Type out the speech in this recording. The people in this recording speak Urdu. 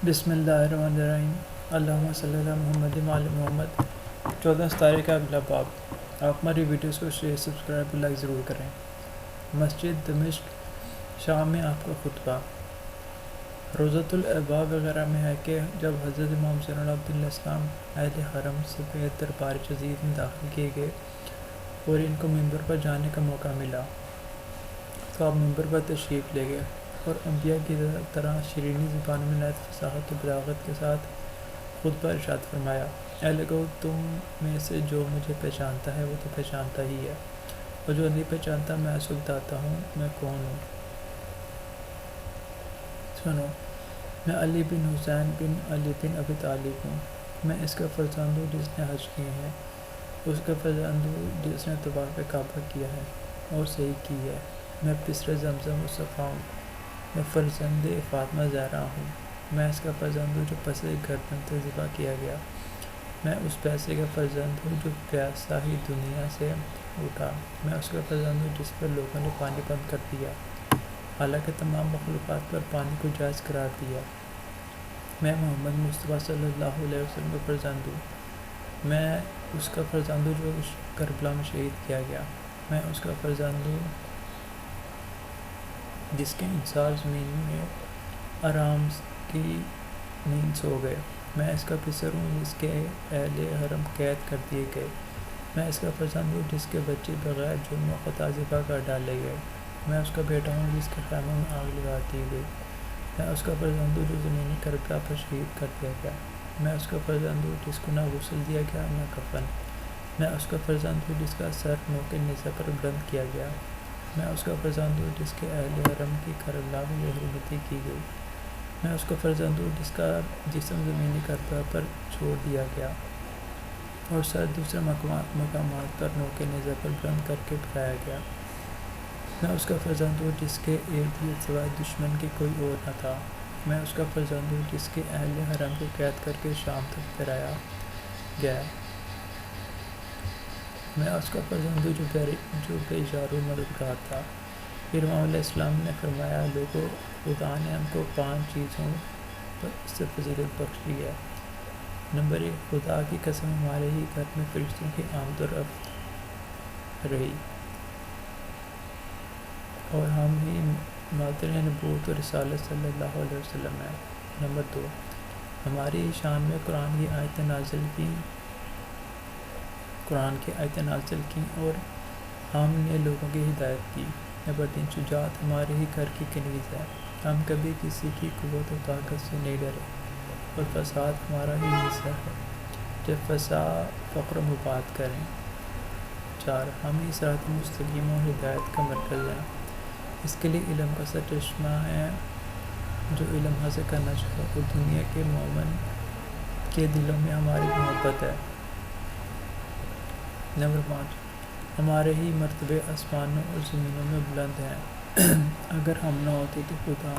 بسم اللہ الرحمن الرحیم۔ اللہم صلی اللہ محمد وعلی محمد۔ 14 ستارے کا اگلا باب۔ آپ ہماری ویڈیوز کو شیئر، سبسکرائب اور لائک ضرور کریں۔ مسجد دمشق، شام میں آپ کا خطبہ۔ روضۃ الابواب وغیرہ میں ہے کہ جب حضرت امام زین العابدین علیہ السلام اہل حرم سفید دربار جدید میں داخل کیے گئے اور ان کو منبر پر جانے کا موقع ملا تو آپ منبر پر تشریف لے گئے اور انبیاء کی طرح شیرینی زبان میں نہایت فصاحت و بلاغت کے ساتھ خطبہ ارشاد فرمایا۔ اے لوگو، تم میں سے جو مجھے پہچانتا ہے وہ تو پہچانتا ہی ہے، اور جو نہیں پہچانتا میں اس کو بتاتا ہوں میں کون ہوں۔ سنو، میں علی بن حسین بن علی بن ابی طالب ہوں۔ میں اس کا فرزند ہوں جس نے حج کیے ہیں، اس کا فرزند ہوں جس نے طواف کعبہ کیا ہے اور صحیح کی ہے۔ میں پسر زمزم مصطفیٰ ہوں۔ میں فرزند فاطمہ زہرا ہوں۔ میں اس کا فرزند ہوں جو پس گردن تک ذبح کیا گیا۔ میں اس پیسے کا فرزند ہوں جو پیاسا ہی دنیا سے اٹھا۔ میں اس کا فرزند ہوں جس پر لوگوں نے پانی بند کر دیا، حالانکہ تمام مخلوقات پر پانی کو جائز قرار دیا۔ میں محمد مصطفیٰ صلی اللہ علیہ وسلم کا فرزند ہوں۔ میں اس کا فرزند ہوں جو کربلا میں شہید کیا گیا۔ میں اس کا فرزند ہوں جس کے انصار زمین میں آرام کی نیند سو گئے۔ میں اس کا پسر ہوں جس کے اہل حرم قید کر دیے گئے۔ میں اس کا فرزند ہوں جس کے بچے بغیر جرم و خطا ذبح کر ڈالے گئے۔ میں اس کا بیٹا ہوں جس کے خیموں میں آگ لگا دی گئی۔ میں اس کا فرزند ہوں جو زمینی کربلا پر شہید کر دیا گیا۔ میں اس کا فرزند ہوں جس کو نہ غسل دیا گیا نہ کفن۔ میں اس کا فرزند ہوں جس کا سر نوک نیزہ پر بلند کیا گیا۔ میں اس کا فرزند ہوں جس کے اہل حرم کی کربلا میں یہودی کی گئی۔ میں اس کا فرزند ہوں جس کا جسم زمینی کربلا پر چھوڑ دیا گیا اور سر دوسرے مقامات پر نوک نیزہ پر بلند کر کے بٹھایا گیا۔ میں اس کا فرزند ہوں جس کے ارد گرد سوائے دشمن کے کوئی اور نہ تھا۔ میں اس کا فرزند ہوں جس کے اہل حرم کو قید کر کے شام تک پھرایا گیا۔ میں اس کا فرزند ہوں جو بے یار و مددگار تھا۔ پھر امام علیہ السلام نے فرمایا، لوگو، خدا نے ہم کو 5 چیزوں سے فضیلت بخشی ہے۔ نمبر 1، خدا کی قسم ہمارے ہی گھر میں فرشتوں کی آمد و رفت رہی اور ہم ہی مادر نبوت و رسالت صلی اللہ علیہ وسلم ہیں۔ نمبر 2، ہماری شان میں قرآن کی آیتیں نازل کی اور ہم نے لوگوں کی ہدایت کی۔ نمبر 3، شجاعت ہمارے ہی گھر کی کنیز ہے، ہم کبھی کسی کی قوت و طاقت سے نہیں ڈرے اور فساد ہمارا ہی حصہ ہے جب فساد فقر و مفاد کریں۔ 4، ہم ہی صراط مستقیم اور ہدایت کا مرکز ہیں۔ اس کے لیے علم کا سرچشمہ ہے جو علم حاصل کرنا چاہے، اور دنیا کے مومن کے دلوں میں ہماری محبت ہے۔ نمبر 5، ہمارے ہی مرتبے آسمانوں اور زمینوں میں بلند ہیں۔ اگر ہم نہ ہوتے تو خدا